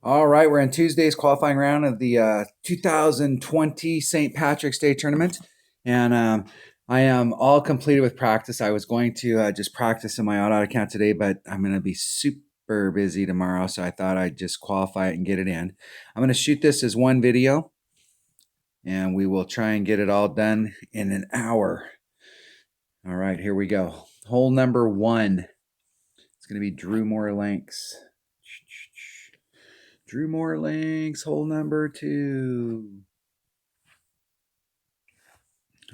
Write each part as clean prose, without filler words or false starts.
All right, we're in Tuesday's qualifying round of the 2020 St. Patrick's Day tournament, and I am all completed with practice. I was going to just practice in my auto account today, but I'm going to be super busy tomorrow, so I thought I'd just qualify it and get it in. I'm going to shoot this as one video, and we will try and get it all done in an hour. All right, here we go. Hole number 1. It's going to be Drew Moore Links. Drew Moore Links, hole number 2.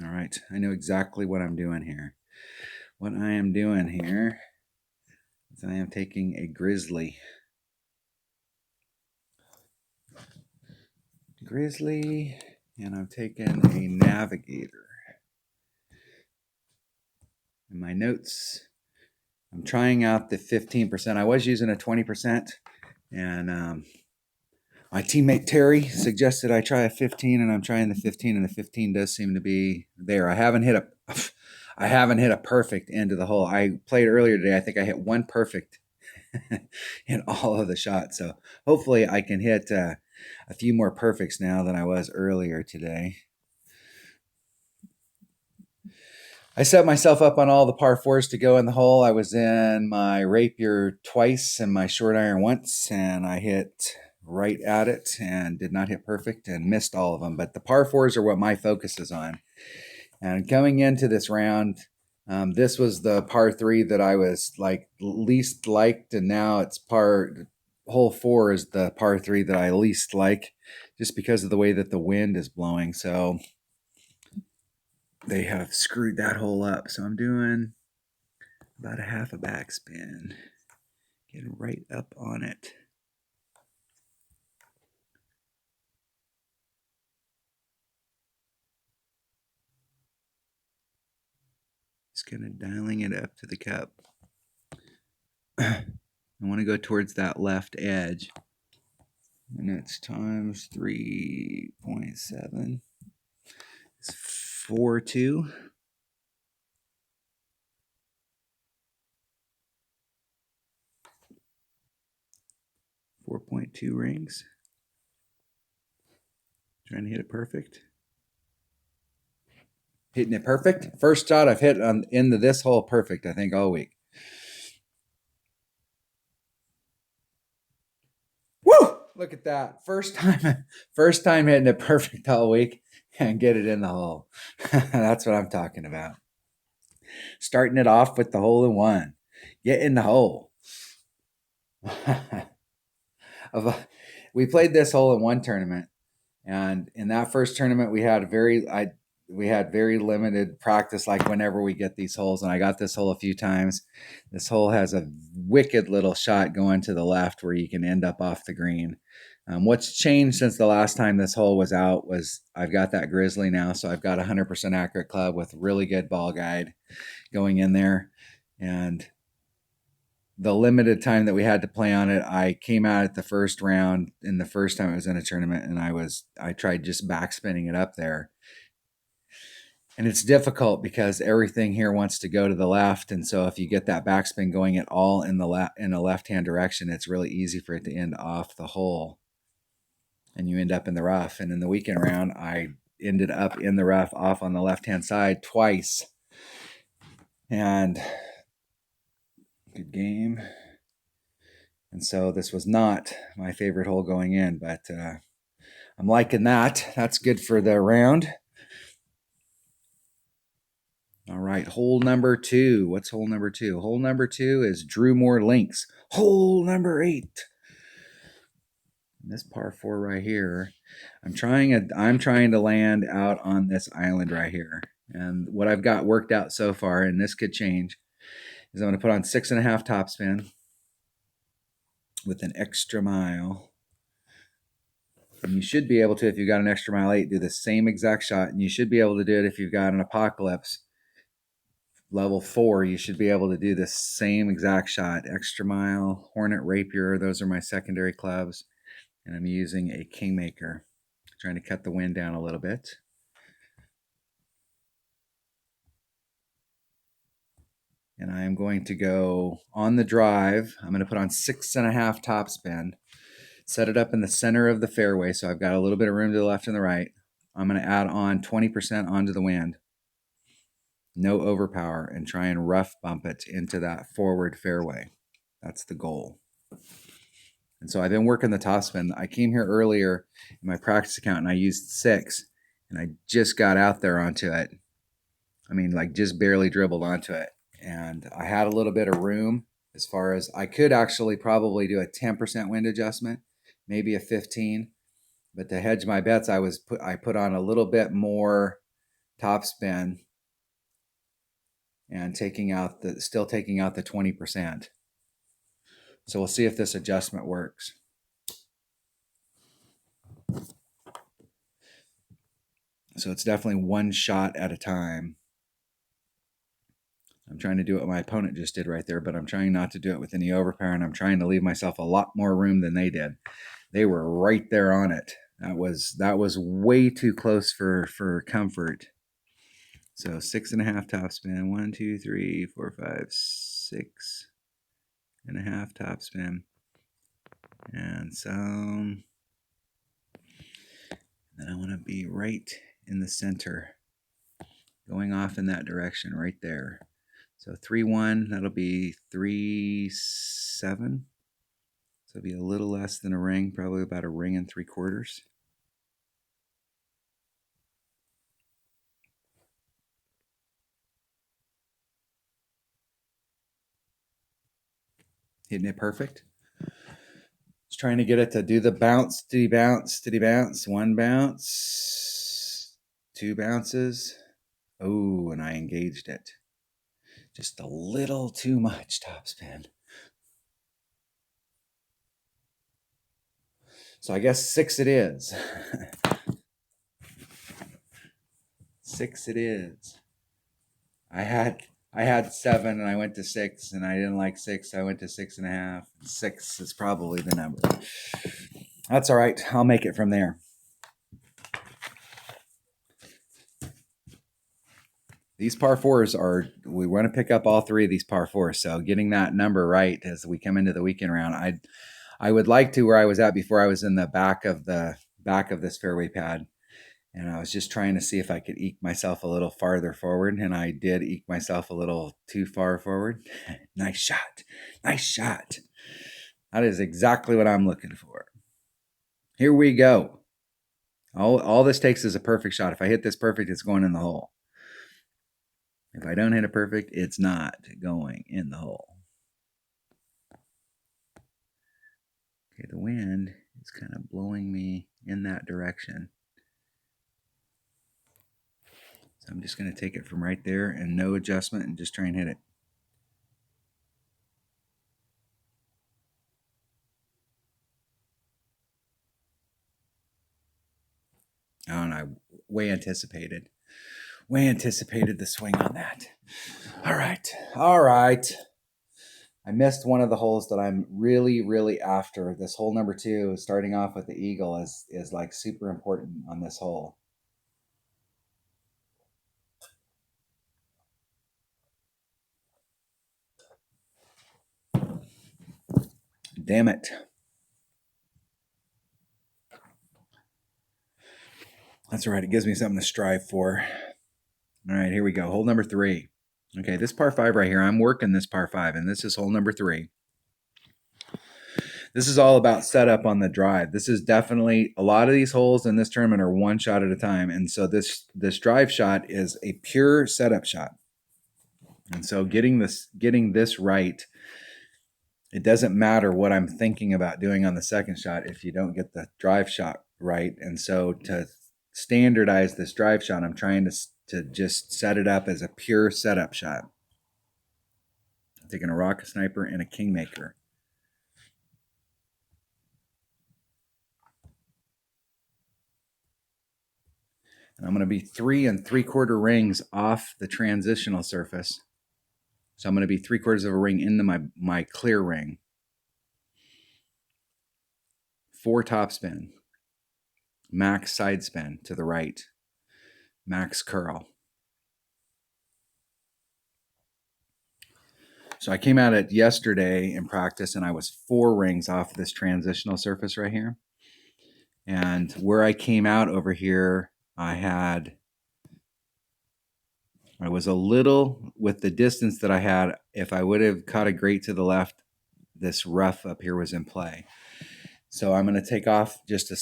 All right, I know exactly what I'm doing here. What I am doing here is I am taking a Grizzly. And I'm taking a Navigator. In my notes, I'm trying out the 15%. I was using a 20%, and my teammate Terry suggested I try a 15, and I'm trying the 15, and the 15 does seem to be there. I haven't hit a perfect end of the hole. I played earlier today. I think I hit one perfect in all of the shots. So hopefully I can hit a few more perfects now than I was earlier today. I set myself up on all the par 4s to go in the hole. I was in my Rapier twice and my short iron once, and I hit right at it and did not hit perfect and missed all of them. But the par 4s are what my focus is on. And coming into this round, this was the par 3 that I was like least liked, and now it's hole 4 is the par 3 that I least like, just because of the way that the wind is blowing. So they have screwed that hole up. So I'm doing about a half a backspin, getting right up on it. Just kind of dialing it up to the cup. I want to go towards that left edge. And it's times 3.7. It's 4.2. 4.2 rings. Trying to hit it perfect. Hitting it perfect. First shot I've hit into this hole perfect, I think, all week. Woo! Look at that. First time hitting it perfect all week and get it in the hole. That's what I'm talking about. Starting it off with the hole in one. Get in the hole. We played this hole in one tournament, and in that first tournament we had very limited practice, like whenever we get these holes, and I got this hole a few times. This hole has a wicked little shot going to the left where you can end up off the green. What's changed since the last time this hole was out was I've got that Grizzly now, so I've got a 100% accurate club with really good ball guide going in there. And the limited time that we had to play on it, I came out at the first round in the first time I was in a tournament, and I tried just backspinning it up there. And it's difficult because everything here wants to go to the left, and so if you get that backspin going at all in a left-hand direction, it's really easy for it to end off the hole, and you end up in the rough. And in the weekend round, I ended up in the rough off on the left-hand side twice. And good game. And so this was not my favorite hole going in, but I'm liking that. That's good for the round. All right, hole number 2. What's hole number 2? Hole number 2 is Drew Moore Links. Hole number 8. This par 4 right here, I'm trying to land out on this island right here. And what I've got worked out so far, and this could change, is I'm going to put on 6.5 topspin with an extra mile. And you should be able to, if you've got an extra mile 8, do the same exact shot. And you should be able to do it if you've got an Apocalypse level 4. You should be able to do the same exact shot. Extra mile, Hornet, Rapier, those are my secondary clubs. And I'm using a Kingmaker, trying to cut the wind down a little bit. And I am going to go on the drive. I'm going to put on 6.5 topspin. Set it up in the center of the fairway, so I've got a little bit of room to the left and the right. I'm going to add on 20% onto the wind. No overpower, and try and rough bump it into that forward fairway. That's the goal. And so I've been working the topspin. I came here earlier in my practice account and I used 6, and I just got out there onto it. I mean, like just barely dribbled onto it. And I had a little bit of room as far as I could actually probably do a 10% wind adjustment, maybe a 15. But to hedge my bets, I put on a little bit more topspin and still taking out the 20%. So we'll see if this adjustment works. So it's definitely one shot at a time. I'm trying to do what my opponent just did right there, but I'm trying not to do it with any overpower, and I'm trying to leave myself a lot more room than they did. They were right there on it. That was way too close for comfort. So 6.5 topspin. 1, 2, 3, 4, 5, 6.5 topspin. And some. Then I want to be right in the center, going off in that direction right there. So 3-1, that'll be 3-7. So it'll be a little less than a ring, probably about a ring and 3/4. Hitting it perfect. Just trying to get it to do the bounce, steady bounce, steady bounce. 1 bounce, 2 bounces. Oh, and I engaged it. Just a little too much topspin. So I guess 6 it is. 6 it is. I had 7 and I went to 6, and I didn't like 6. So I went to 6.5. 6 is probably the number. That's all right. I'll make it from there. These par 4s we want to pick up all 3 of these par 4s. So getting that number right as we come into the weekend round, I would like to where I was at before. I was in the back of this fairway pad, and I was just trying to see if I could eke myself a little farther forward, and I did eke myself a little too far forward. Nice shot. Nice shot. That is exactly what I'm looking for. Here we go. All this takes is a perfect shot. If I hit this perfect, it's going in the hole. If I don't hit it perfect, it's not going in the hole. Okay, the wind is kind of blowing me in that direction. So I'm just going to take it from right there and no adjustment and just try and hit it. Oh, and I way anticipated the swing on that. All right. I missed one of the holes that I'm really, really after. This hole number 2, starting off with the eagle, is like super important on this hole. Damn it. That's all right. It gives me something to strive for. All right, here we go. Hole number 3. Okay, this par 5 right here, I'm working this par 5, and this is hole number 3. This is all about setup on the drive. This is definitely, a lot of these holes in this tournament are one shot at a time, and so this drive shot is a pure setup shot. And so getting this right, it doesn't matter what I'm thinking about doing on the second shot if you don't get the drive shot right. And so to standardize this drive shot, I'm trying to just set it up as a pure setup shot. I'm taking a rocket sniper and a kingmaker. And I'm going to be 3 3/4 rings off the transitional surface. So I'm going to be 3/4 of a ring into my clear ring. 4 topspin. Max side spin to the right. Max curl. So I came at it yesterday in practice, and I was 4 rings off this transitional surface right here. And where I came out over here, I was a little, with the distance that I had, if I would have caught a great to the left, this rough up here was in play. So I'm going to take off just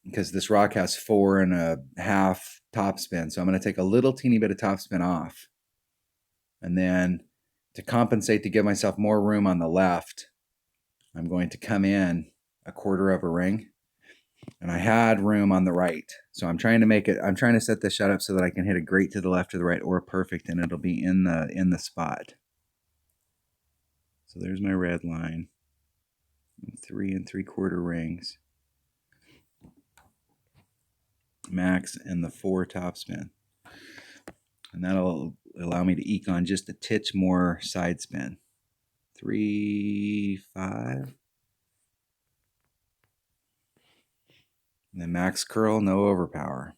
because this rock has 4.5 topspin. So I'm going to take a little teeny bit of topspin off. And then to compensate, to give myself more room on the left, I'm going to come in 1/4 of a ring. And I had room on the right. So I'm trying to set this shot up so that I can hit a great to the left or the right or perfect, and it'll be in the spot. So there's my red line. 3 3/4 rings. Max and the 4 topspin. And that'll allow me to eke on just a titch more side spin. 3 5. And then max curl, no overpower.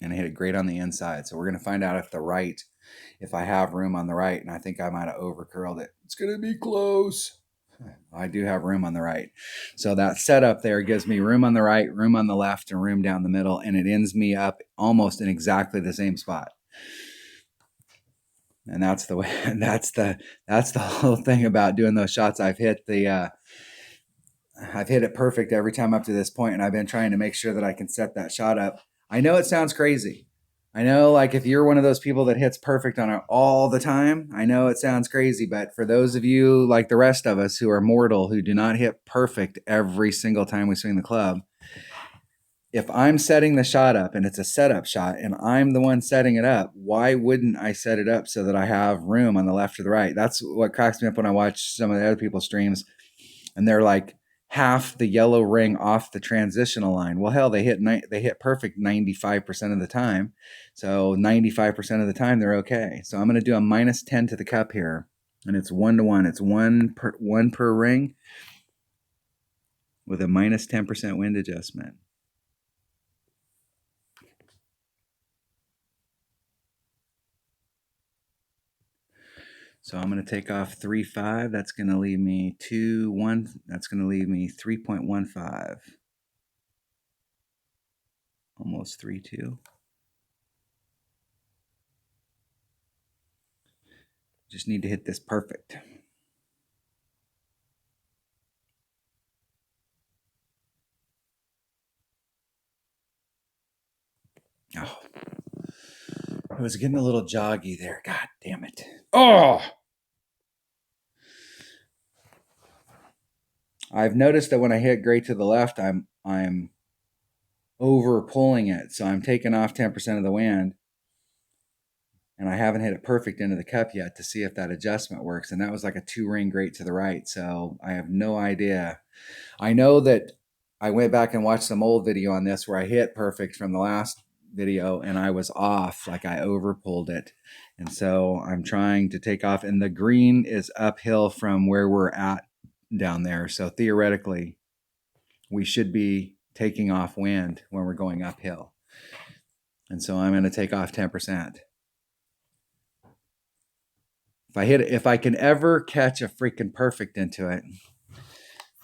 And I hit it great on the inside. So we're going to find out if I have room on the right, and I think I might have over curled it. It's going to be close. I do have room on the right. So that setup there gives me room on the right, room on the left, and room down the middle, and it ends me up almost in exactly the same spot. And that's the way. That's the whole thing about doing those shots. I've hit it perfect every time up to this point, and I've been trying to make sure that I can set that shot up. I know it sounds crazy. I know, like, if you're one of those people that hits perfect on it all the time, I know it sounds crazy, but for those of you like the rest of us who are mortal, who do not hit perfect every single time we swing the club, if I'm setting the shot up and it's a setup shot and I'm the one setting it up, why wouldn't I set it up so that I have room on the left or the right? That's what cracks me up when I watch some of the other people's streams and they're like half the yellow ring off the transitional line. Well, hell, they hit perfect 95% of the time. So 95% of the time they're okay. So I'm going to do a -10 to the cup here, and it's 1-to-1. It's one per ring with a -10% wind adjustment. So I'm going to take off 3.5. That's going to leave me 2.1. That's going to leave me 3.15. Almost 3.2. Just need to hit this perfect. Oh, I was getting a little joggy there. God damn it. Oh! I've noticed that when I hit great to the left, I'm over pulling it. So I'm taking off 10% of the wind. And I haven't hit it perfect into the cup yet to see if that adjustment works. And that was like a 2-ring great to the right. So I have no idea. I know that I went back and watched some old video on this where I hit perfect from the last video and I was off, like I over pulled it. And so I'm trying to take off, and the green is uphill from where we're at down there. So theoretically, we should be taking off wind when we're going uphill. And so I'm going to take off 10%. If I can ever catch a freaking perfect into it,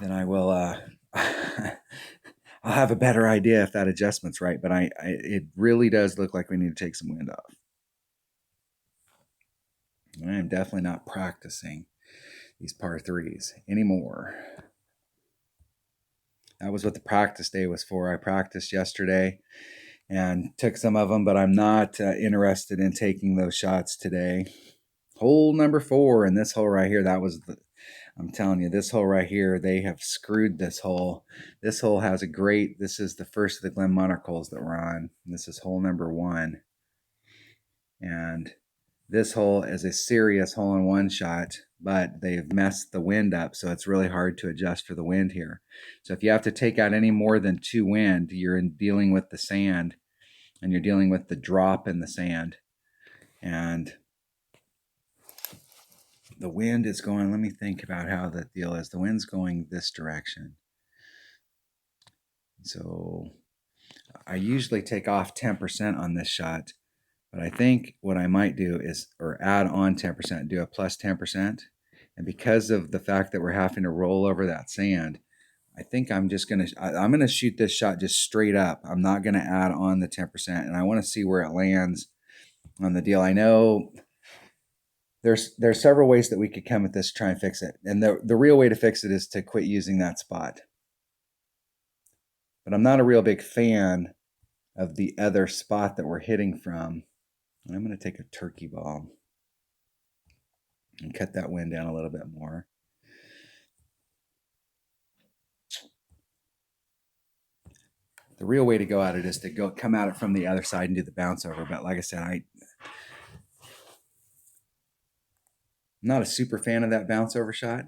then I will I'll have a better idea if that adjustment's right. But it really does look like we need to take some wind off. I am definitely not practicing these par 3s anymore. That was what the practice day was for. I practiced yesterday and took some of them, but I'm not interested in taking those shots today. Hole number 4, and this hole right here, I'm telling you, this hole right here, they have screwed this hole. This hole has this is the first of the Glen Monarch holes that we're on. This is hole number 1. And this hole is a serious hole-in-one shot, but they've messed the wind up, so it's really hard to adjust for the wind here. So if you have to take out any more than 2 wind, you're dealing with the sand, and you're dealing with the drop in the sand. And the wind is going, let me think about how the deal is. The wind's going this direction. So I usually take off 10% on this shot, but I think what I might do is, or add on 10%, do a plus 10%. And because of the fact that we're having to roll over that sand, I think I'm just going to, I'm going to shoot this shot just straight up. I'm not going to add on the 10%. And I want to see where it lands on the deal. I know there's several ways that we could come at this to try and fix it. And the real way to fix it is to quit using that spot. But I'm not a real big fan of the other spot that we're hitting from. And I'm going to take a turkey ball and cut that wind down a little bit more. The real way to go at it is to come at it from the other side and do the bounce over. But like I said, I'm not a super fan of that bounce over shot.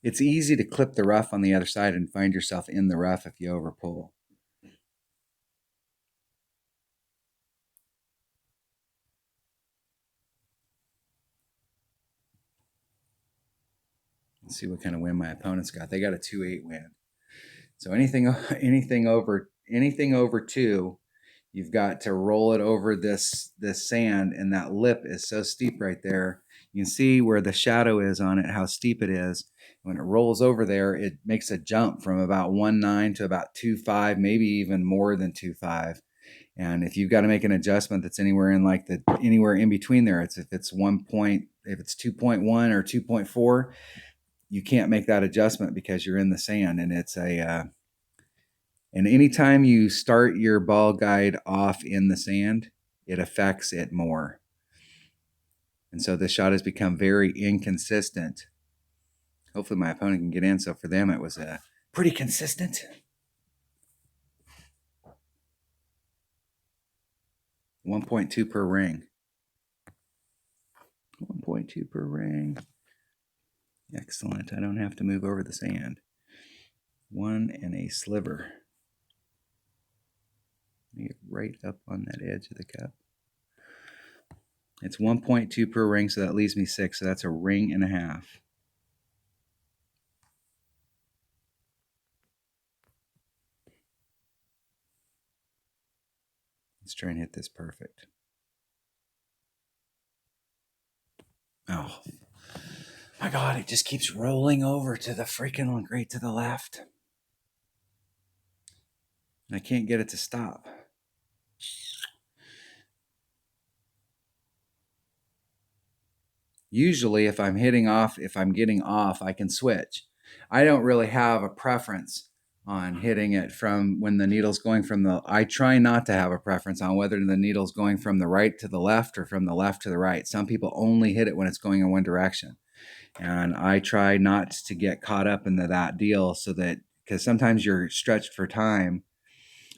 It's easy to clip the rough on the other side and find yourself in the rough if you overpull. Let's see what kind of wind my opponent's got. They got a 2-8 wind. So anything over 2, you've got to roll it over this sand, and that lip is so steep right there. You can see where the shadow is on it, how steep it is. When it rolls over there, it makes a jump from about 1.9 to about 2.5, maybe even more than 2.5. And if you've got to make an adjustment that's anywhere in anywhere in between there, if it's 2.1 or 2.4, you can't make that adjustment because you're in the sand, and it's and anytime you start your ball guide off in the sand, it affects it more. And so this shot has become very inconsistent. Hopefully my opponent can get in. So for them, it was pretty consistent. 1.2 per ring. 1.2 per ring. Excellent. I don't have to move over the sand. 1 and a sliver. Get right up on that edge of the cup. It's 1.2 per ring, so that leaves me 6. So that's a ring and a half. Let's try and hit this perfect. Oh, my God, it just keeps rolling over to the freaking one right to the left. And I can't get it to stop. Usually if I'm getting off, I can switch. I don't really have a preference on hitting it from when the needle's going from I try not to have a preference on whether the needle's going from the right to the left or from the left to the right. Some people only hit it when it's going in one direction. And I try not to get caught up into that deal because sometimes you're stretched for time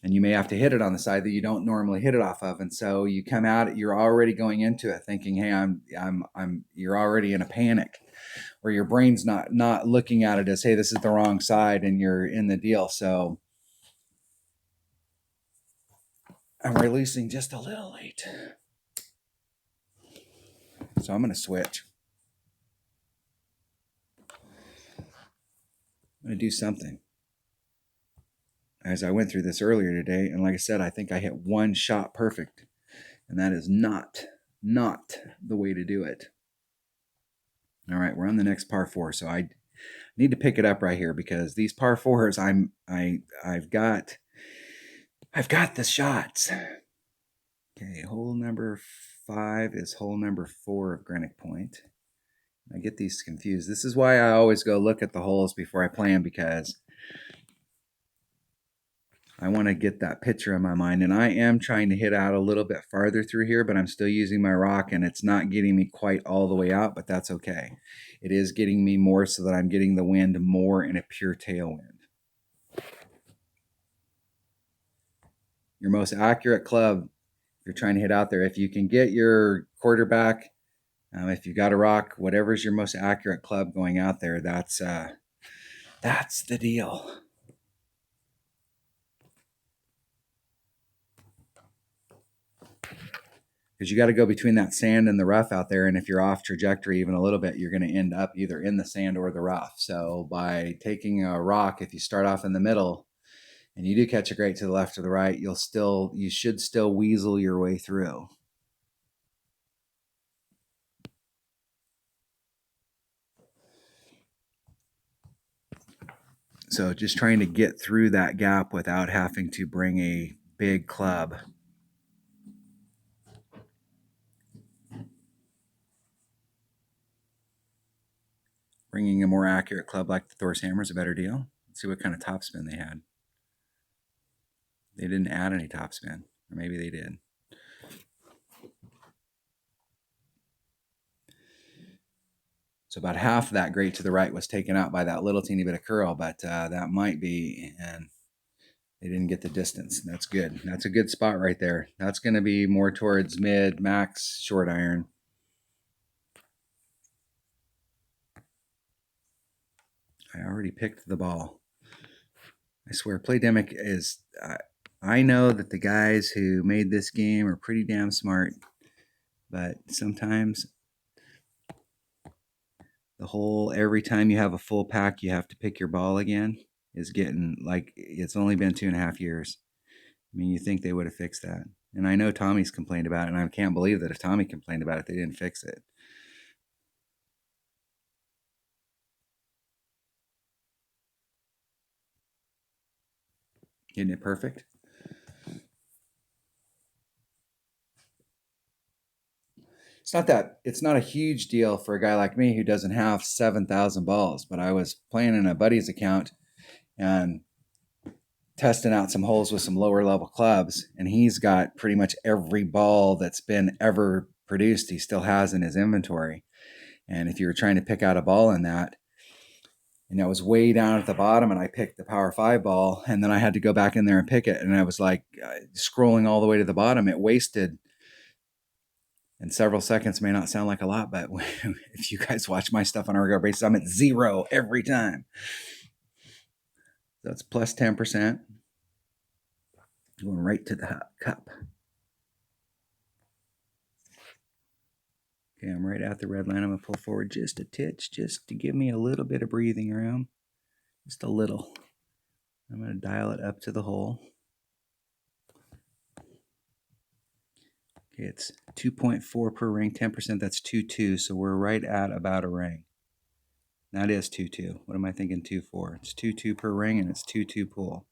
and you may have to hit it on the side that you don't normally hit it off of. And so you come out, you're already going into it thinking, hey, you're already in a panic, or your brain's not looking at it as, hey, this is the wrong side, and you're in the deal. So I'm releasing just a little late. So I'm going to switch. I'm going to do something. As I went through this earlier today, and like I said, I think I hit one shot perfect, and that is not the way to do it. All right, we're on the next par 4, so I need to pick it up right here because these par 4s, I've got the shots. Okay, hole number 5 is hole number 4 of Greenock Point. I get these confused. This is why I always go look at the holes before I play them, because I want to get that picture in my mind. And I am trying to hit out a little bit farther through here, but I'm still using my rock, and it's not getting me quite all the way out, but that's okay. It is getting me more so that I'm getting the wind more in a pure tailwind. Your most accurate club, if you're trying to hit out there, if you can get your quarterback, if you got a rock, whatever's your most accurate club going out there, that's the deal. Because you got to go between that sand and the rough out there, and if you're off trajectory even a little bit, you're going to end up either in the sand or the rough. So by taking a rock, if you start off in the middle and you do catch a great to the left or the right, you should still weasel your way through. So just trying to get through that gap without having to bring a big club. Bringing a more accurate club like the Thor's Hammer is a better deal. Let's see what kind of topspin they had. They didn't add any topspin, or maybe they did. So about half of that great to the right was taken out by that little teeny bit of curl, but that might be, and they didn't get the distance. That's good. That's a good spot right there. That's going to be more towards mid, max, short iron. I already picked the ball. I swear, Playdemic is... I know that the guys who made this game are pretty damn smart, but sometimes the whole every time you have a full pack, you have to pick your ball again is getting like it's only been 2.5 years. I mean, you think they would have fixed that. And I know Tommy's complained about it, and I can't believe that if Tommy complained about it, they didn't fix it. Isn't it perfect? It's not a huge deal for a guy like me who doesn't have 7,000 balls, but I was playing in a buddy's account and testing out some holes with some lower level clubs, and he's got pretty much every ball that's been ever produced he still has in his inventory. And if you were trying to pick out a ball in that, and I was way down at the bottom, and I picked the Power 5 ball, and then I had to go back in there and pick it, and I was like scrolling all the way to the bottom. It wasted, and several seconds may not sound like a lot, but if you guys watch my stuff on a regular basis, I'm at 0 every time. That's plus 10%. Going right to the cup. Okay, I'm right at the red line. I'm going to pull forward just a titch, just to give me a little bit of breathing room. Just a little. I'm going to dial it up to the hole. Okay, it's 2.4 per ring, 10%, that's 2.2, so we're right at about a ring. That is 2.2. What am I thinking 2.4? It's 2.2 per ring, and it's 2.2 pull.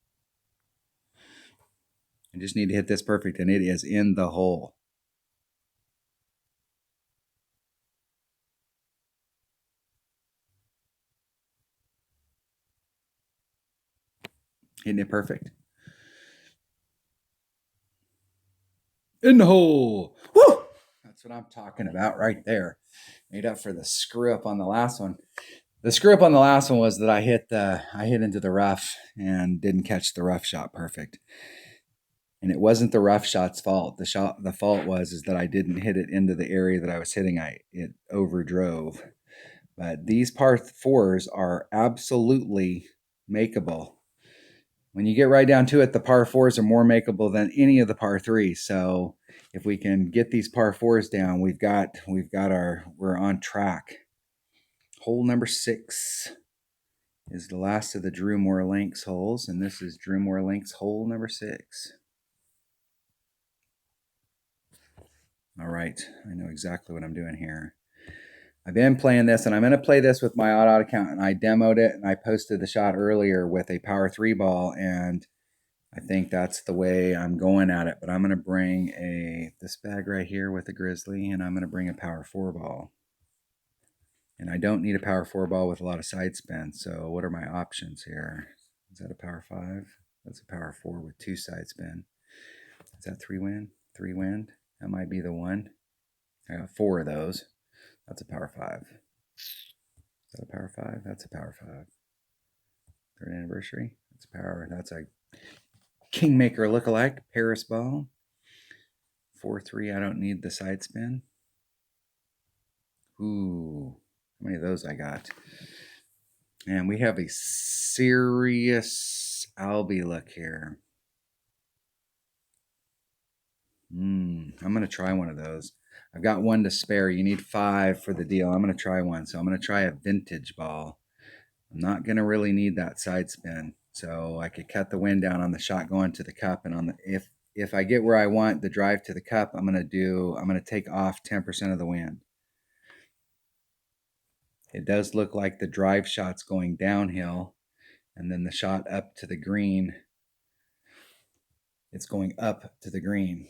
I just need to hit this perfect, and it is in the hole. Hitting it perfect. In the hole. Woo! That's what I'm talking about right there. Made up for the screw up on the last one. The screw up on the last one was that I hit into the rough and didn't catch the rough shot perfect. And it wasn't the rough shot's fault. The fault was that I didn't hit it into the area that I was hitting. It overdrove. But these par 4s are absolutely makeable. When you get right down to it, the par 4s are more makeable than any of the par 3s. So if we can get these par 4s down, we're on track. Hole number 6 is the last of the Drew Moore Links holes, and this is Drew Moore Links hole number 6. All right, I know exactly what I'm doing here. I've been playing this, and I'm going to play this with my Odd account, and I demoed it, and I posted the shot earlier with a Power 3 ball, and I think that's the way I'm going at it. But I'm going to bring this bag right here with the Grizzly, and I'm going to bring a Power 4 ball. And I don't need a Power 4 ball with a lot of side spin, so what are my options here? Is that a Power 5? That's a Power 4 with 2 side spin. Is that 3 wind? 3 wind? That might be the one. I got 4 of those. That's a Power 5. Is that a Power 5? That's a Power 5. 3rd anniversary. That's a Kingmaker lookalike. Paris ball. 4-3. I don't need the side spin. Ooh. How many of those I got? And we have a serious Albie look here. I'm going to try one of those. I've got 1 to spare. You need 5 for the deal. I'm going to try one. So I'm going to try a vintage ball. I'm not going to really need that side spin. So I could cut the wind down on the shot going to the cup, and on the if I get where I want the drive to the cup, I'm gonna take off 10% of the wind. It does look like the drive shot's going downhill, and then the shot up to the green, it's going up to the green.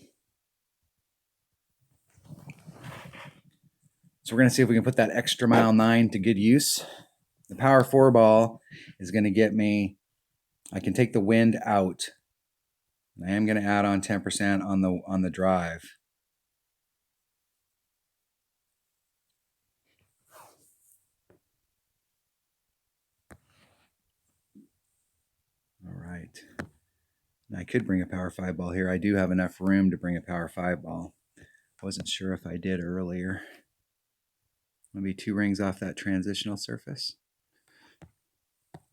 So we're going to see if we can put that extra mile 9 to good use. The power 4 ball is going to get me, I can take the wind out. I am going to add on 10% on the drive. All right. I could bring a power 5 ball here. I do have enough room to bring a power 5 ball. I wasn't sure if I did earlier. Maybe 2 rings off that transitional surface.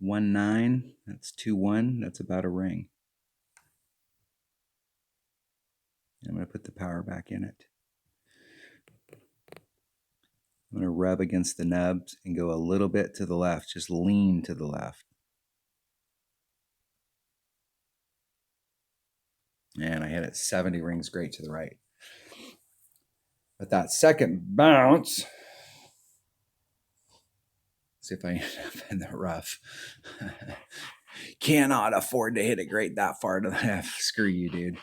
1 9, that's 2 1, that's about a ring. I'm going to put the power back in it. I'm going to rub against the nubs and go a little bit to the left, just lean to the left. And I hit it 70 rings great to the right. But that second bounce, see if I end up in the rough. Cannot afford to hit it great that far to the left. Screw you, dude.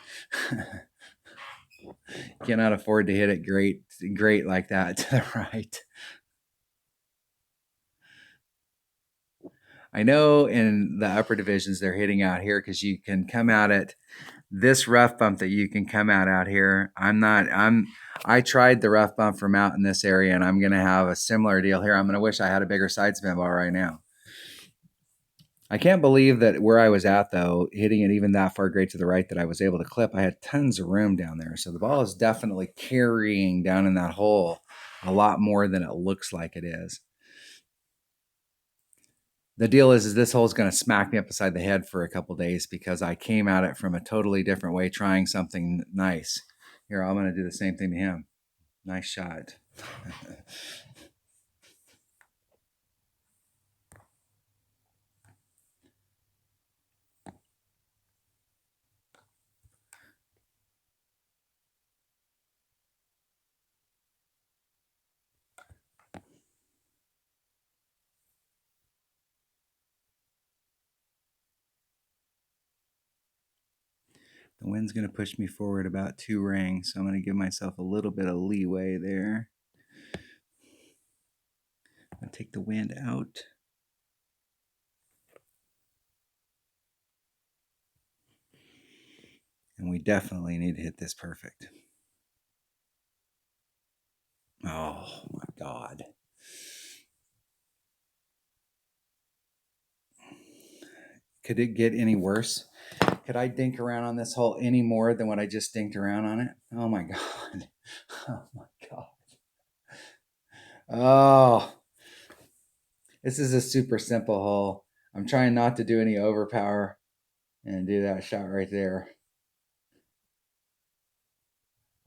Cannot afford to hit it great like that to the right. I know in the upper divisions they're hitting out here because you can come at it. This rough bump that you can come out here. I tried the rough bump from out in this area, and I'm going to have a similar deal here. I'm going to wish I had a bigger side spin ball right now. I can't believe that where I was at, though, hitting it even that far great to the right, that I was able to clip. I had tons of room down there. So the ball is definitely carrying down in that hole a lot more than it looks like it is. The deal is this hole is going to smack me up beside the head for a couple days because I came at it from a totally different way, trying something nice. Here, I'm going to do the same thing to him. Nice shot. The wind's going to push me forward about 2 rings, so I'm going to give myself a little bit of leeway there. I'm going to take the wind out. And we definitely need to hit this perfect. Oh, my God. Could it get any worse? Could I dink around on this hole any more than what I just dinked around on it? Oh, my God. Oh, my God. Oh, this is a super simple hole. I'm trying not to do any overpower and do that shot right there.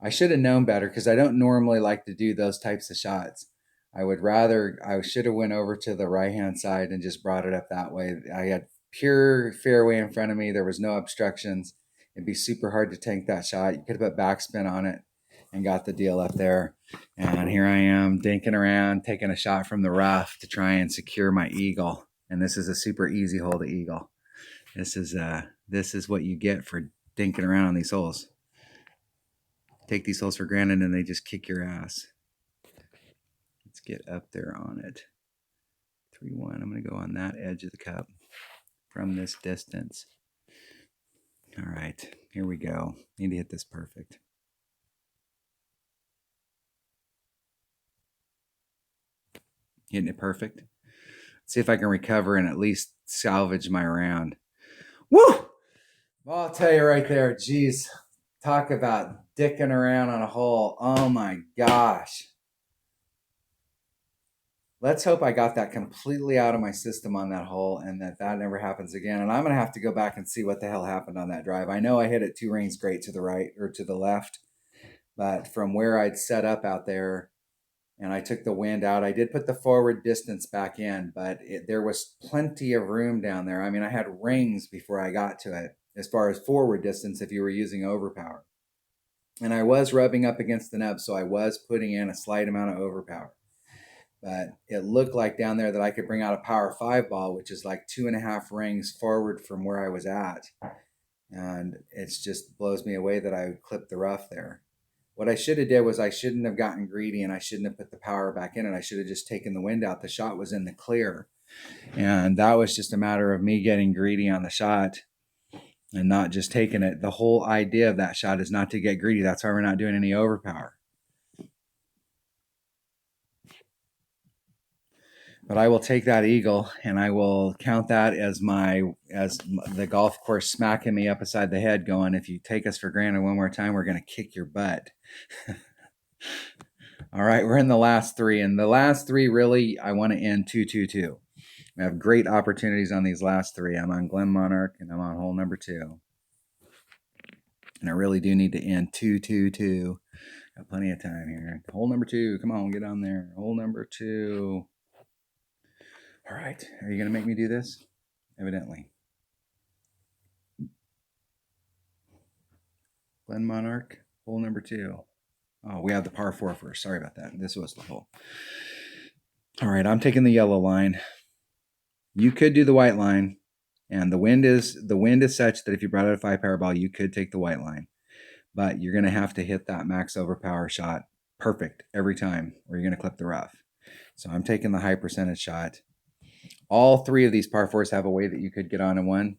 I should have known better because I don't normally like to do those types of shots. I should have went over to the right-hand side and just brought it up that way. I had pure fairway in front of me. There was no obstructions. It'd be super hard to tank that shot. You could have put backspin on it and got the deal up there. And here I am dinking around, taking a shot from the rough to try and secure my eagle. And this is a super easy hole to eagle. This is what you get for dinking around on these holes. Take these holes for granted and they just kick your ass. Let's get up there on it. 3-1. I'm going to go on that edge of the cup from this distance. All right, here we go. Need to hit this perfect. Hitting it perfect. Let's see if I can recover and at least salvage my round. Woo! Well, I'll tell you right there, geez, talk about dicking around on a hole. Oh my gosh. Let's hope I got that completely out of my system on that hole and that never happens again. And I'm going to have to go back and see what the hell happened on that drive. I know I hit it 2 rings great to the right or to the left, but from where I'd set up out there, and I took the wind out. I did put the forward distance back in, but there was plenty of room down there. I mean, I had rings before I got to it as far as forward distance if you were using overpower. And I was rubbing up against the nub, so I was putting in a slight amount of overpower. But it looked like down there that I could bring out a power 5 ball, which is like 2.5 rings forward from where I was at. And it just blows me away that I would clip the rough there. What I should have did was I shouldn't have gotten greedy, and I shouldn't have put the power back in, and I should have just taken the wind out. The shot was in the clear. And that was just a matter of me getting greedy on the shot and not just taking it. The whole idea of that shot is not to get greedy. That's why we're not doing any overpower. But I will take that eagle and I will count that as the golf course smacking me up beside the head going, if you take us for granted one more time, we're going to kick your butt. All right, we're in the last three. And the last three, really, I want to end 2-2-2. We have great opportunities on these last three. I'm on Glen Monarch and I'm on hole number 2. And I really do need to end 2-2-2. Got plenty of time here. Hole number 2. Come on, get on there. Hole number 2. All right. Are you going to make me do this? Evidently. Glen Monarch, hole number 2. Oh, we have the par 4 first. Sorry about that. This was the hole. All right. I'm taking the yellow line. You could do the white line. And the wind is such that if you brought out a 5 power ball, you could take the white line. But you're going to have to hit that max overpower shot perfect every time, or you're going to clip the rough. So I'm taking the high percentage shot. All 3 of these par 4s have a way that you could get on in one,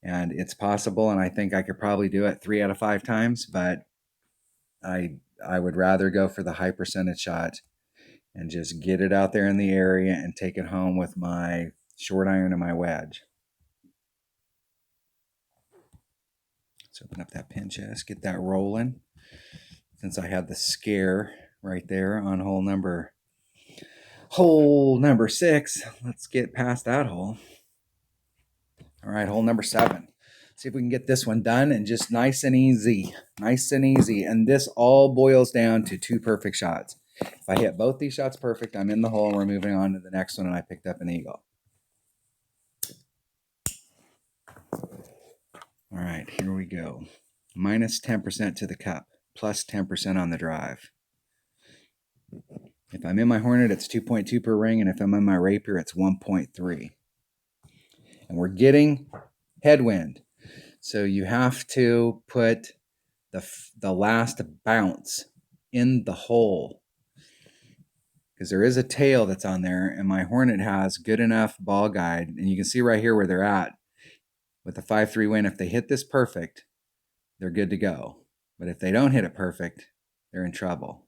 and it's possible, and I think I could probably do it 3 out of 5 times, but I would rather go for the high percentage shot and just get it out there in the area and take it home with my short iron and my wedge. Let's open up that pin chest, get that rolling. Since I had the scare right there on hole number 6, let's get past that hole. All right, hole number 7. See if we can get this one done and just nice and easy. Nice and easy. And this all boils down to 2 perfect shots. If I hit both these shots perfect, I'm in the hole and we're moving on to the next one, and I picked up an eagle. All right, here we go. Minus 10% to the cup, plus 10% on the drive. If I'm in my Hornet, it's 2.2 per ring, and if I'm in my Rapier, it's 1.3. And we're getting headwind. So you have to put the last bounce in the hole, because there is a tail that's on there, and my Hornet has good enough ball guide, and you can see right here where they're at with the 5-3 wind. If they hit this perfect, they're good to go. But if they don't hit it perfect, they're in trouble.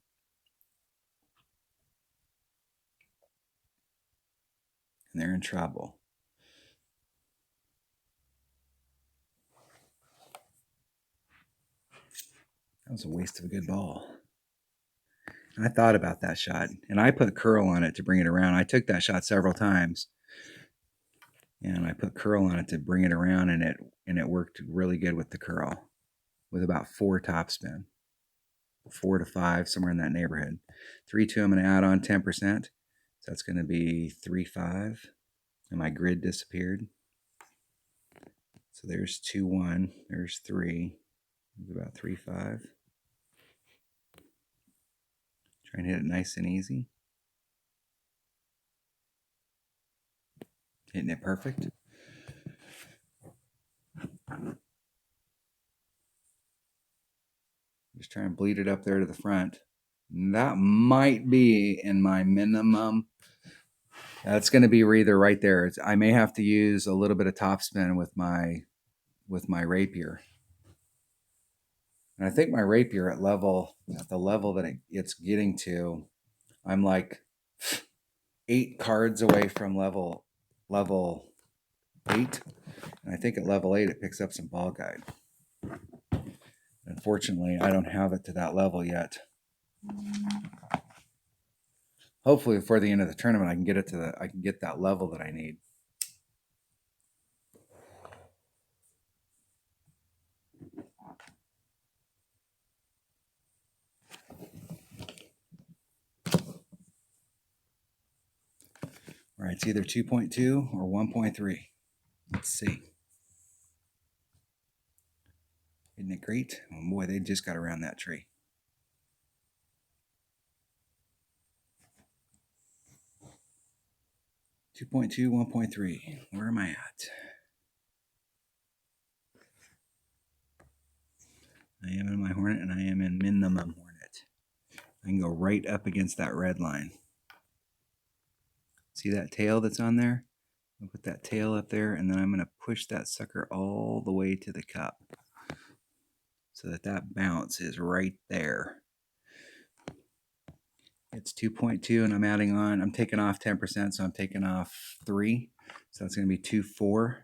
And they're in trouble. That was a waste of a good ball. I thought about that shot, and I put curl on it to bring it around. I took that shot several times, and I put curl on it to bring it around, and it worked really good with the curl, with about 4 topspin, 4 to 5, somewhere in that neighborhood. 3-2, I'm going to add on 10%, so that's going to be 3-5, and my grid disappeared. So there's 2-1, there's 3, about 3-5. Try and hit it nice and easy. Hitting it perfect. Just try and bleed it up there to the front. That might be in my minimum. That's going to be either right there. I may have to use a little bit of topspin with my Rapier. And I think my Rapier at the level that it's getting to, I'm like 8 cards away from level 8. And I think at level 8 it picks up some ball guide. Unfortunately, I don't have it to that level yet. Hopefully before the end of the tournament I can get that level that I need. All right, it's either 2.2 or 1.3. Let's see. Isn't it great? Oh boy, they just got around that tree. .2, 1.3. Where am I at? I am in my Hornet, and I am in minimum Hornet. I can go right up against that red line. See that tail that's on there? I'll put that tail up there, and then I'm going to push that sucker all the way to the cup so that that bounce is right there. It's 2.2, and I'm taking off 10%, so I'm taking off 3. So that's going to be 2.4.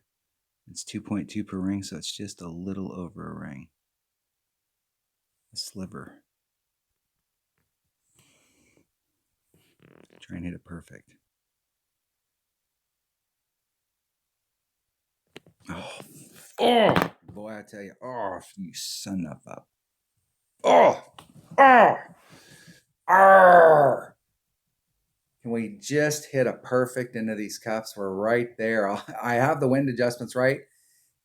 It's 2.2 per ring, so it's just a little over a ring. A sliver. Try and hit it perfect. Oh, boy, I tell you, you son of a, can we just hit a perfect into these cups? We're right there. I have the wind adjustments right,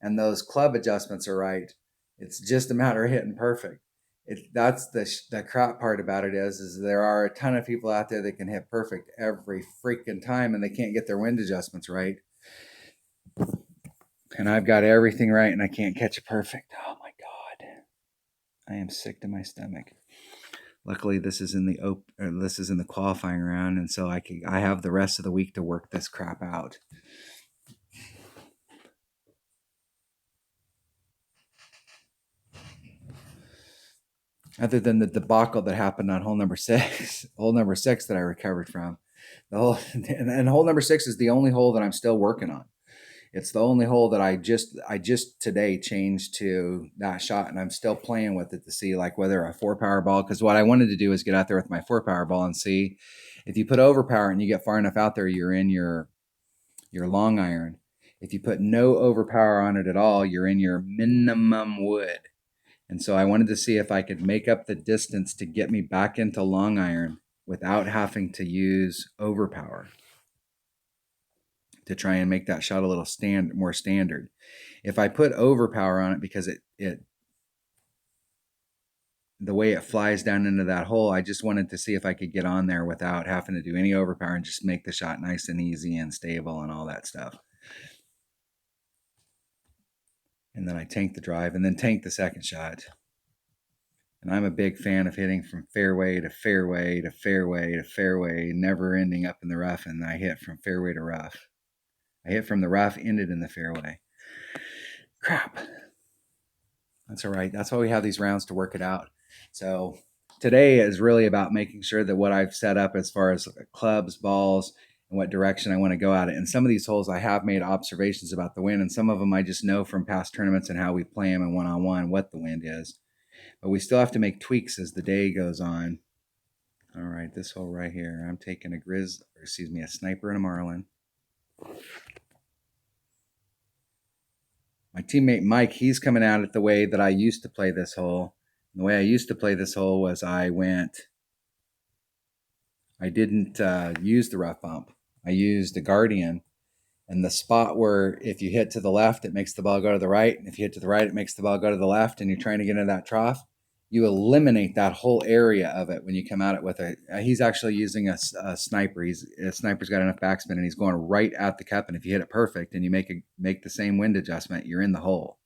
and those club adjustments are right. It's just a matter of hitting perfect. That's the crap part about it is there are a ton of people out there that can hit perfect every freaking time, and they can't get their wind adjustments right. And I've got everything right, and I can't catch it perfect. Oh my God, I am sick to my stomach. Luckily, this is in the qualifying round, and so I have the rest of the week to work this crap out. Other than the debacle that happened on hole number 6, that I recovered from, and hole number 6 is the only hole that I'm still working on. It's the only hole that I just today changed to that shot, and I'm still playing with it to see like whether a 4-power ball. Because what I wanted to do is get out there with my 4-power ball and see if you put overpower and you get far enough out there, you're in your long iron. If you put no overpower on it at all, you're in your minimum wood. And so I wanted to see if I could make up the distance to get me back into long iron without having to use overpower, to try and make that shot a little more standard. If I put overpower on it, because the way it flies down into that hole, I just wanted to see if I could get on there without having to do any overpower and just make the shot nice and easy and stable and all that stuff. And then I tanked the drive and then tanked the second shot. And I'm a big fan of hitting from fairway to fairway to fairway to fairway, never ending up in the rough. And I hit from fairway to rough. I hit from the rough, ended in the fairway. Crap. That's all right. That's why we have these rounds to work it out. So today is really about making sure that what I've set up as far as clubs, balls, and what direction I want to go at it. And some of these holes I have made observations about the wind, and some of them I just know from past tournaments and how we play them in one-on-one what the wind is. But we still have to make tweaks as the day goes on. All right, this hole right here, I'm taking a sniper and a marlin. My teammate Mike, he's coming at it the way that I used to play this hole. And the way I used to play this hole was I didn't use the rough bump. I used a Guardian, and the spot where if you hit to the left, it makes the ball go to the right. And if you hit to the right, it makes the ball go to the left, and you're trying to get into that trough. You eliminate that whole area of it when you come at it with he's actually using a sniper. A sniper's got enough backspin, and he's going right at the cup. And if you hit it perfect and you make the same wind adjustment, you're in the hole.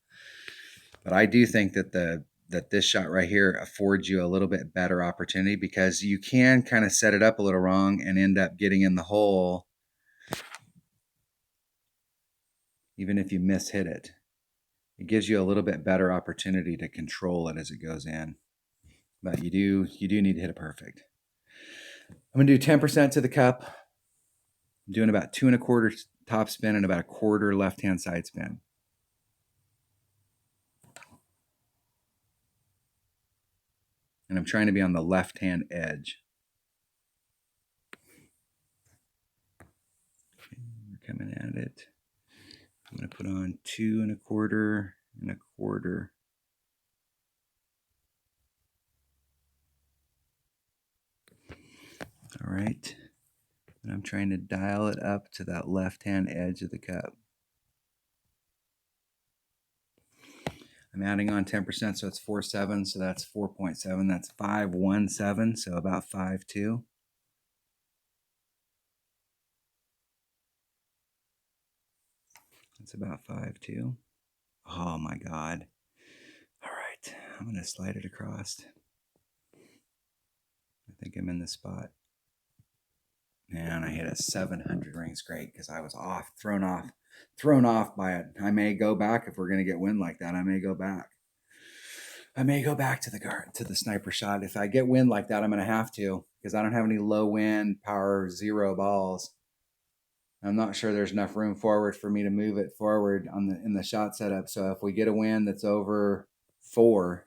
But I do think that this shot right here affords you a little bit better opportunity, because you can kind of set it up a little wrong and end up getting in the hole, even if you mishit it. It gives you a little bit better opportunity to control it as it goes in. But you do need to hit it perfect. I'm going to do 10% to the cup. I'm doing about 2 1/4 top spin and about 1/4 left-hand side spin. And I'm trying to be on the left-hand edge. Okay, we're coming at it. I'm going to put on 2 1/4 and 1/4. All right. And I'm trying to dial it up to that left-hand edge of the cup. I'm adding on 10%, so it's 4.7, so that's 4.7. That's 5.17, so about 5.2. That's about 5.2. Oh my God. All right, I'm going to slide it across. I think I'm in the spot. And I hit a 700 rings. Great, because I was thrown off by it. I may go back if we're going to get wind like that. I may go back. I may go back to the sniper shot. If I get wind like that, I'm going to have to, because I don't have any low wind, power 0 balls. I'm not sure there's enough room forward for me to move it forward in the shot setup. So if we get a wind that's over 4,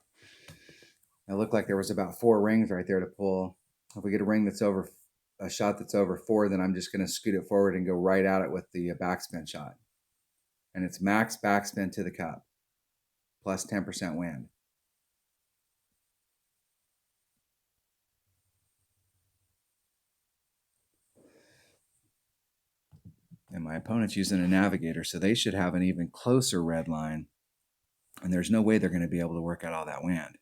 it looked like there was about 4 rings right there to pull. If we get a shot that's over 4, then I'm just going to scoot it forward and go right at it with the backspin shot. And it's max backspin to the cup, plus 10% wind. And my opponent's using a navigator, so they should have an even closer red line. And there's no way they're going to be able to work out all that wind.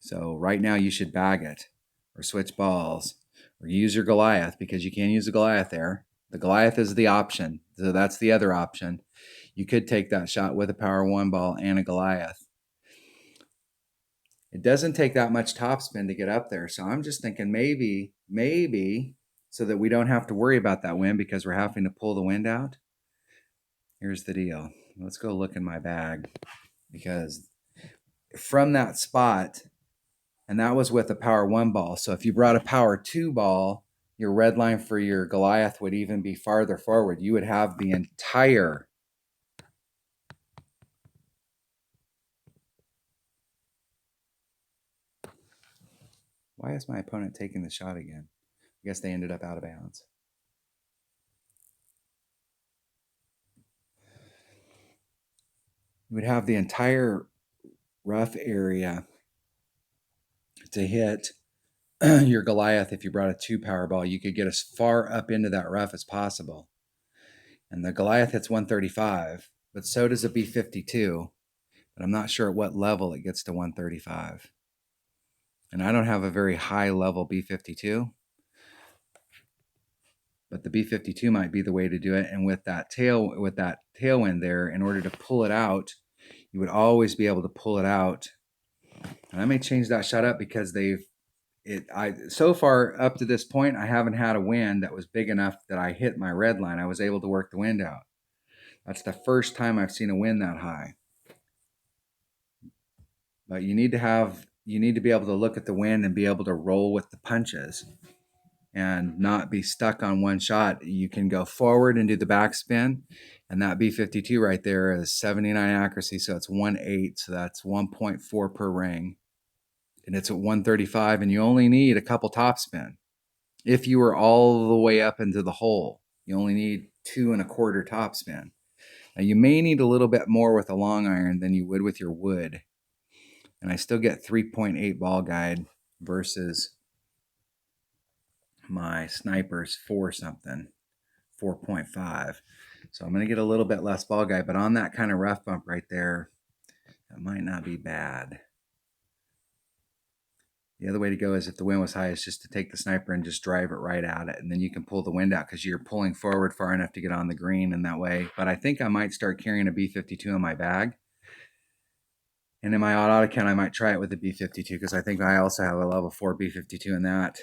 So right now you should bag it or switch balls or use your Goliath, because you can use a Goliath there. The Goliath is the option. So that's the other option. You could take that shot with a power 1 ball and a Goliath. It doesn't take that much topspin to get up there. So I'm just thinking maybe, so that we don't have to worry about that wind because we're having to pull the wind out. Here's the deal. Let's go look in my bag, because from that spot, and that was with a power 1 ball. So if you brought a power 2 ball, your red line for your Goliath would even be farther forward. You would have the entire Why is my opponent taking the shot again? I guess they ended up out of bounds. You would have the entire rough area to hit your Goliath. If you brought a 2 power ball, you could get as far up into that rough as possible. And the Goliath hits 135, but so does a B-52. But I'm not sure at what level it gets to 135. And I don't have a very high level B-52, but the B-52 might be the way to do it. And with that tailwind there, in order to pull it out, you would always be able to pull it out. And I may change that shot up, because so far up to this point, I haven't had a wind that was big enough that I hit my red line. I was able to work the wind out. That's the first time I've seen a wind that high. But you need to be able to look at the wind and be able to roll with the punches and not be stuck on one shot. You can go forward and do the backspin, and that B-52 right there is 79 accuracy, so it's 1.8, so that's 1.4 per ring, and it's at 135, and you only need a couple topspin. If you were all the way up into the hole, you only need 2 1/4 topspin. Now you may need a little bit more with a long iron than you would with your wood, and I still get 3.8 ball guide versus my sniper's 4.5. So I'm going to get a little bit less ball guide, but on that kind of rough bump right there, that might not be bad. The other way to go is, if the wind was high, is just to take the sniper and just drive it right at it, and then you can pull the wind out because you're pulling forward far enough to get on the green in that way. But I think I might start carrying a B-52 in my bag. And in my auto account, I might try it with the B-52, because I think I also have a level 4 B-52 in that,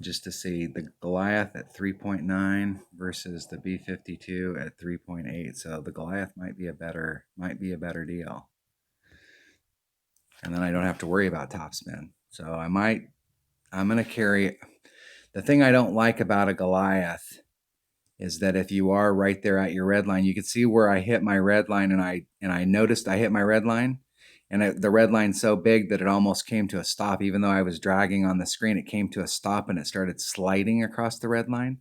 just to see the Goliath at 3.9 versus the B-52 at 3.8. So the Goliath might be a better deal. And then I don't have to worry about topspin. So I'm going to carry. The thing I don't like about a Goliath is that if you are right there at your red line, you can see where I hit my red line, and I noticed I hit my red line, and the red line's so big that it almost came to a stop. Even though I was dragging on the screen, it came to a stop and it started sliding across the red line.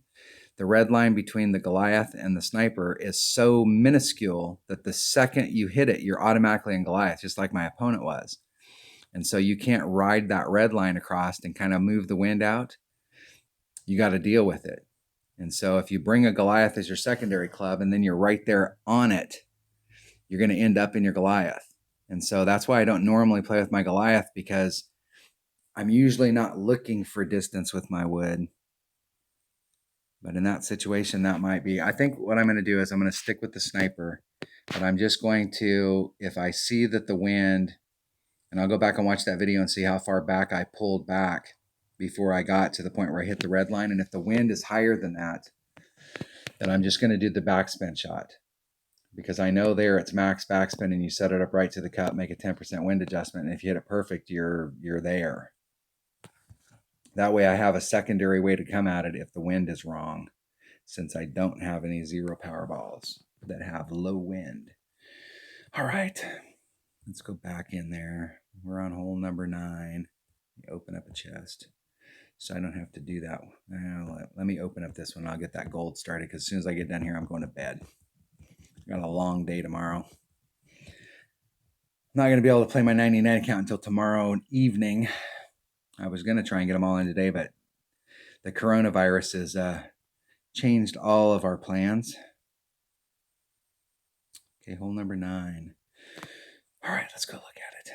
The red line between the Goliath and the sniper is so minuscule that the second you hit it, you're automatically in Goliath, just like my opponent was. And so you can't ride that red line across and kind of move the wind out. You got to deal with it. And so if you bring a Goliath as your secondary club and then you're right there on it, you're going to end up in your Goliath. And so that's why I don't normally play with my Goliath, because I'm usually not looking for distance with my wood. But in that situation, that might be. I think what I'm going to do is I'm going to stick with the sniper. But I'm just going to, if I see that the wind, and I'll go back and watch that video and see how far back I pulled back before I got to the point where I hit the red line. And if the wind is higher than that, then I'm just going to do the backspin shot, because I know there it's max backspin and you set it up right to the cup, make a 10% wind adjustment. And if you hit it perfect, you're there. That way I have a secondary way to come at it if the wind is wrong, since I don't have any zero power balls that have low wind. All right, let's go back in there. We're on hole number 9. Open up a chest so I don't have to do that. Let me open up this one. I'll get that gold started, because as soon as I get done here, I'm going to bed. Got a long day tomorrow. I'm not going to be able to play my 99 account until tomorrow evening. I was going to try and get them all in today, but the coronavirus has changed all of our plans. Okay, hole number 9. All right, let's go look at it.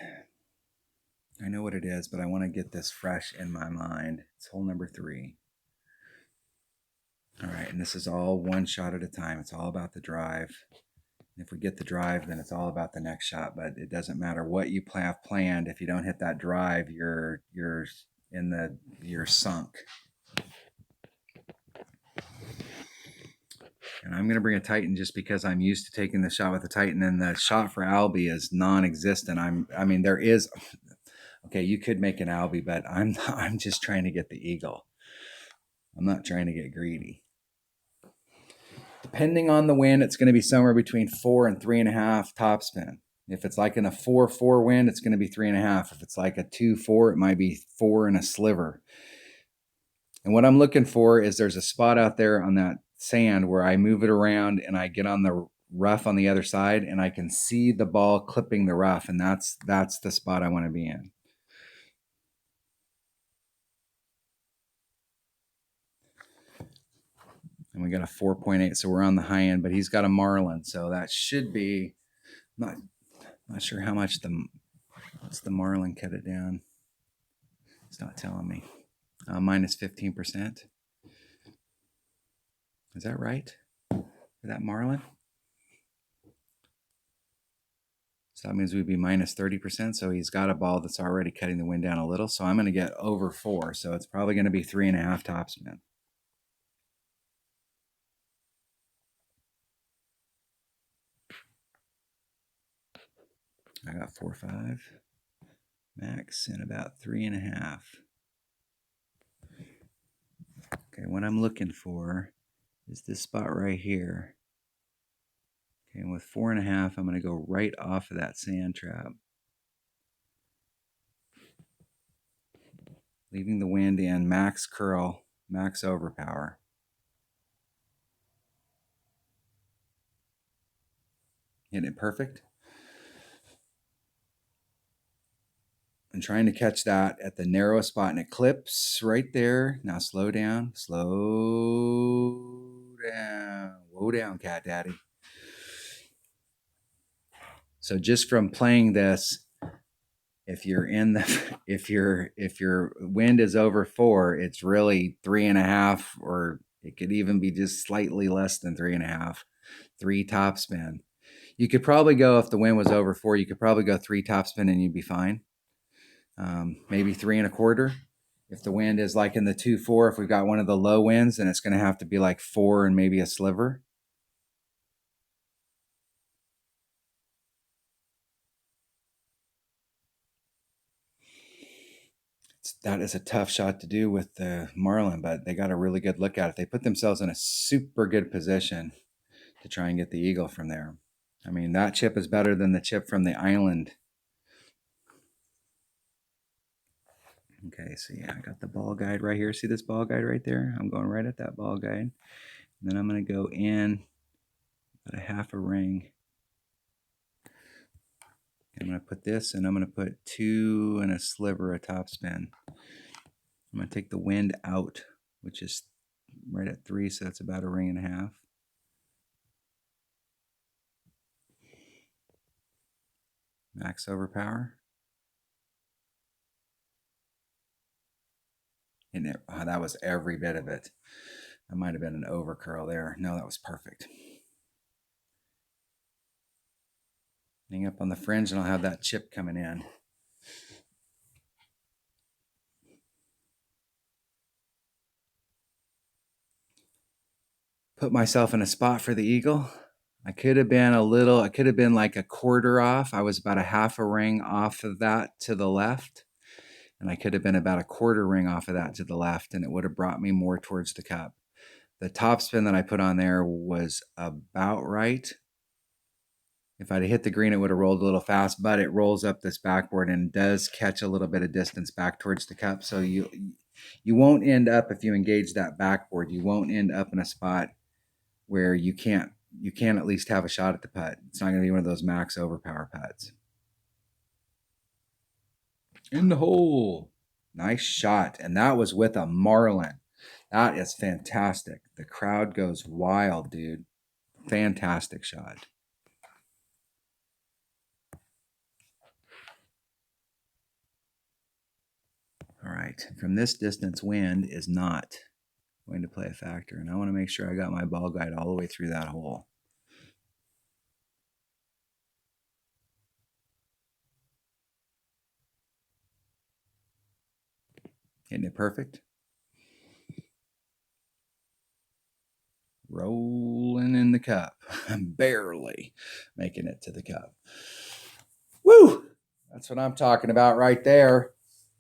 I know what it is, but I want to get this fresh in my mind. It's hole number 3. All right, and this is all one shot at a time. It's all about the drive. If we get the drive, then it's all about the next shot. But it doesn't matter what you have planned. If you don't hit that drive, you're sunk. And I'm going to bring a Titan just because I'm used to taking the shot with the Titan, and the shot for Albie is non-existent. I mean, there is. Okay, you could make an Albie, but I'm just trying to get the eagle. I'm not trying to get greedy. Depending on the wind, it's going to be somewhere between 4 and 3.5 topspin. If it's like in a 4-4 wind, it's going to be 3.5. If it's like a 2-4, it might be 4 and a sliver. And what I'm looking for is there's a spot out there on that sand where I move it around and I get on the rough on the other side and I can see the ball clipping the rough, and that's the spot I want to be in. And we got a 4.8, so we're on the high end, but he's got a Marlin, so that should be, not sure how much what's the Marlin cut it down. It's not telling me. Minus 15%. Is that right for that Marlin? So that means we'd be minus 30%. So he's got a ball that's already cutting the wind down a little. So I'm going to get over 4. So it's probably going to be 3.5 topspin. I got 4.5 max and about 3.5. Okay, what I'm looking for is this spot right here. Okay, and with 4.5, I'm going to go right off of that sand trap, leaving the wind in, max curl, max overpower. Hitting it perfect. And trying to catch that at the narrowest spot, and it clips right there. Now slow down, slow down, whoa down, cat daddy. So just from playing this, if you're in the, if your wind is over 4, it's really 3.5, or it could even be just slightly less than 3.5, 3 topspin. You could probably go, if the wind was over 4, you could probably go 3 topspin and you'd be fine. Maybe 3.25. If the wind is like in the 2-4, if we've got one of the low winds, then it's going to have to be like 4 and maybe a sliver. That is a tough shot to do with the Marlin, but they got a really good look at it. They put themselves in a super good position to try and get the eagle from there. I mean, that chip is better than the chip from the island. Okay, so yeah, I got the ball guide right here. See this ball guide right there? I'm going right at that ball guide. And then I'm going to go in about a half a ring. I'm going to put this, and I'm going to put 2 and a sliver of topspin. I'm going to take the wind out, which is right at 3, so that's about 1.5 rings. Max overpower. And that was every bit of it. That might have been an overcurl there. No, that was perfect. Hang up on the fringe, and I'll have that chip coming in. Put myself in a spot for the eagle. I could have been like a quarter off. I was about a 1/2 ring off of that to the left. And I could have been about a quarter ring off of that to the left, and it would have brought me more towards the cup. The topspin that I put on there was about right. If I'd hit the green, it would have rolled a little fast, but it rolls up this backboard and does catch a little bit of distance back towards the cup. So you won't end up, if you engage that backboard, you won't end up in a spot where you can't at least have a shot at the putt. It's not going to be one of those max overpower putts. In the hole. Nice shot. And that was with a Marlin. That is fantastic. The crowd goes wild, dude. Fantastic shot. All right. From this distance, wind is not going to play a factor. And I want to make sure I got my ball guide all the way through that hole. Hitting it perfect. Rolling in the cup. Barely making it to the cup. Woo! That's what I'm talking about right there.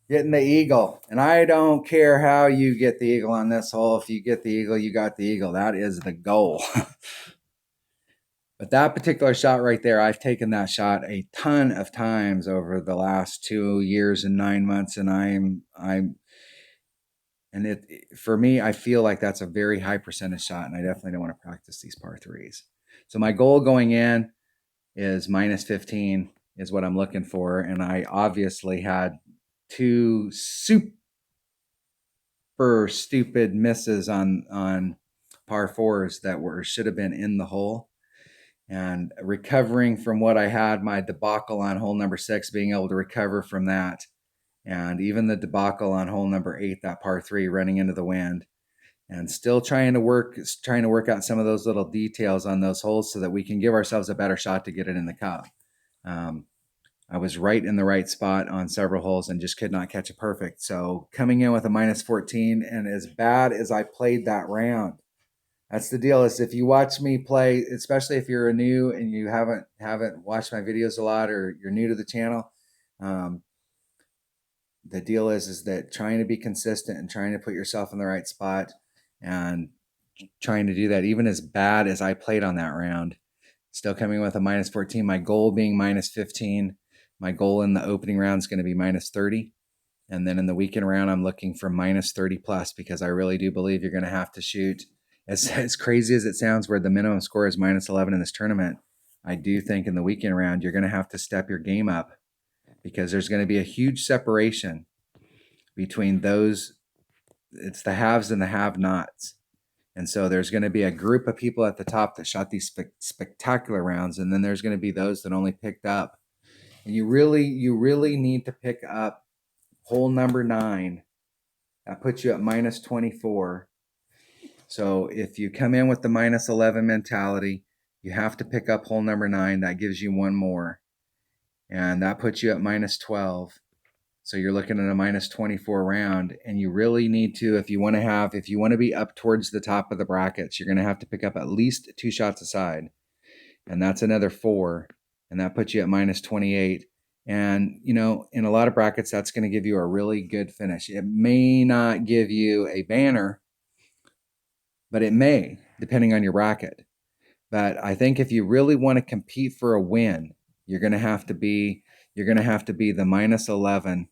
Getting the eagle. And I don't care how you get the eagle on this hole. If you get the eagle, you got the eagle. That is the goal. But that particular shot right there, I've taken that shot a ton of times over the last 2 years and 9 months. And for me, I feel like that's a very high percentage shot. And I definitely don't want to practice these par threes. So my goal going in is -15 is what I'm looking for. And I obviously had 2 super stupid misses on par 4s that should have been in the hole. And recovering from what I had, my debacle on hole number 6, being able to recover from that. And even the debacle on hole number 8, that par 3, running into the wind. And still trying to work out some of those little details on those holes so that we can give ourselves a better shot to get it in the cup. I was right in the right spot on several holes and just could not catch a perfect. So coming in with a -14, and as bad as I played that round, that's the deal. Is if you watch me play, especially if you're new and you haven't watched my videos a lot, or you're new to the channel, the deal is that trying to be consistent and trying to put yourself in the right spot and trying to do that, even as bad as I played on that round, still coming with a -14. My goal being -15. My goal in the opening round is going to be -30. And then in the weekend round, I'm looking for -30 plus, because I really do believe you're going to have to shoot, as crazy as it sounds, where the minimum score is -11 in this tournament. I do think in the weekend round, you're going to have to step your game up, because there's going to be a huge separation between those. It's the haves and the have-nots. And so there's going to be a group of people at the top that shot these spectacular rounds. And then there's going to be those that only picked up. And you really need to pick up hole number 9. That puts you at -24. So if you come in with the -11 mentality, you have to pick up hole number 9. That gives you 1 more. And that puts you at -12. So you're looking at a -24 round. And you really need to, if you want to be up towards the top of the brackets, you're going to have to pick up at least 2 shots aside. And that's another 4. And that puts you at -28. And, in a lot of brackets, that's going to give you a really good finish. It may not give you a banner, but it may, depending on your bracket. But I think if you really want to compete for a win, you're going to have to be the -11,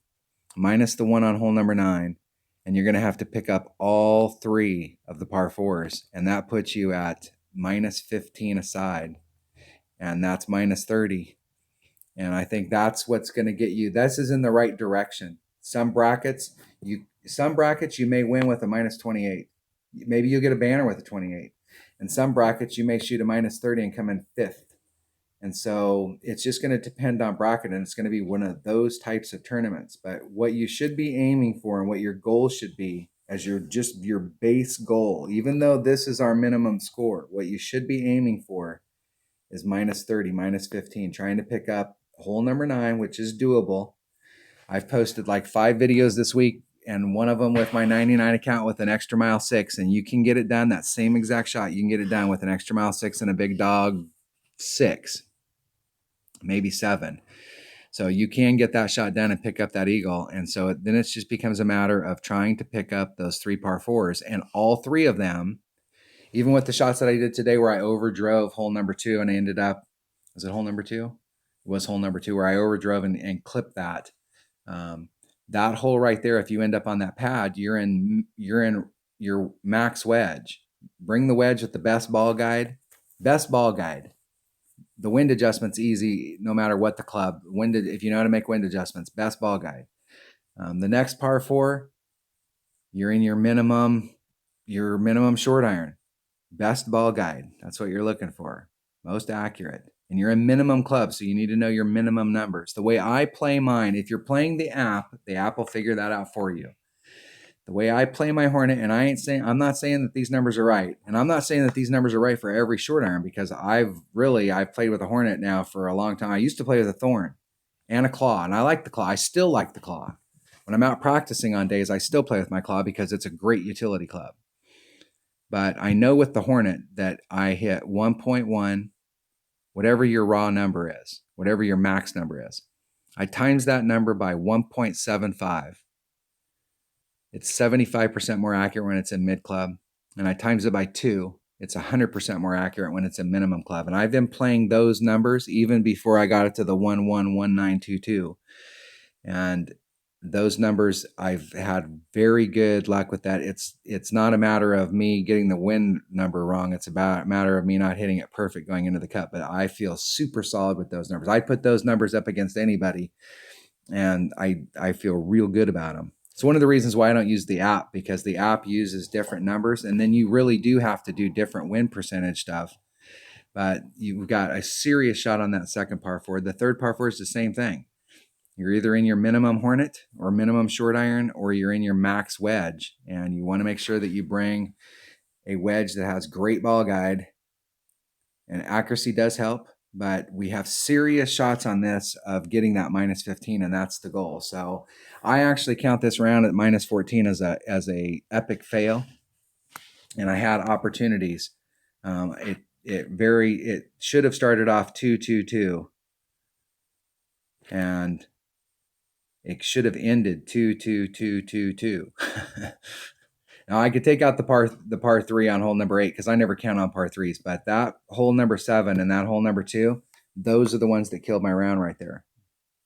minus the 1 on hole number 9, and you're going to have to pick up all 3 of the par 4s, and that puts you at -15 aside, and that's -30. And I think that's what's going to get you. This is in the right direction. Some brackets you may win with a minus 28. Maybe you'll get a banner with a 28. In some brackets you may shoot a minus 30 and come in fifth. And so it's just going to depend on bracket, and it's going to be one of those types of tournaments. But what you should be aiming for and what your goal should be as your base goal, even though this is our minimum score, what you should be aiming for is minus 30, minus 15, trying to pick up hole number 9, which is doable. I've posted like 5 videos this week, and one of them with my 99 account with an extra mile 6, and you can get it done. That same exact shot, you can get it done with an extra mile 6 and a big dog 6, maybe 7. So you can get that shot done and pick up that eagle. And so then it just becomes a matter of trying to pick up those 3 par 4s, and all 3 of them, even with the shots that I did today where I overdrove hole number 2 and I ended up, was it hole number 2? It was hole number 2 where I overdrove and clipped that. That hole right there, if you end up on that pad, you're in your max wedge. Bring the wedge with the best ball guide. Best ball guide. The wind adjustment's easy no matter what the club. If you know how to make wind adjustments, best ball guide. The next par 4, you're in your minimum short iron. Best ball guide. That's what you're looking for. Most accurate. And you're in minimum club, so you need to know your minimum numbers. The way I play mine, if you're playing the app will figure that out for you. The way I play my Hornet, and I'm not saying that these numbers are right. And I'm not saying that these numbers are right for every short iron, because I've played with a Hornet now for a long time. I used to play with a Thorn and a Claw, and I like the Claw. I still like the Claw. When I'm out practicing on days, I still play with my Claw because it's a great utility club. But I know with the Hornet that I hit 1.1, whatever your raw number is, whatever your max number is. I times that number by 1.75. It's 75% more accurate when it's in mid club. And I times it by 2. It's 100% more accurate when it's in minimum club. And I've been playing those numbers even before I got it to the 111922. And those numbers, I've had very good luck with that. It's not a matter of me getting the win number wrong. It's about a matter of me not hitting it perfect going into the cut. But I feel super solid with those numbers. I put those numbers up against anybody, and I feel real good about them. It's one of the reasons why I don't use the app, because the app uses different numbers, and then you really do have to do different win percentage stuff. But you've got a serious shot on that second par 4. The third par 4 is the same thing. You're either in your minimum Hornet or minimum short iron, or you're in your max wedge. And you want to make sure that you bring a wedge that has great ball guide. And accuracy does help, but we have serious shots on this of getting that minus 15, and that's the goal. So I actually count this round at minus 14 as a epic fail. And I had opportunities. It should have started off 2-2-2. And it should have ended 2-2-2-2-2. Now I could take out the par 3 on hole number 8, because I never count on par 3s. But that hole number 7 and that hole number 2, those are the ones that killed my round right there.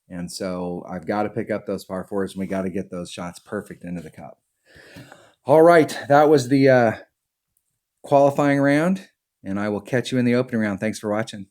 And so I've got to pick up those par 4s, and we got to get those shots perfect into the cup. All right, that was the qualifying round, and I will catch you in the opening round. Thanks for watching.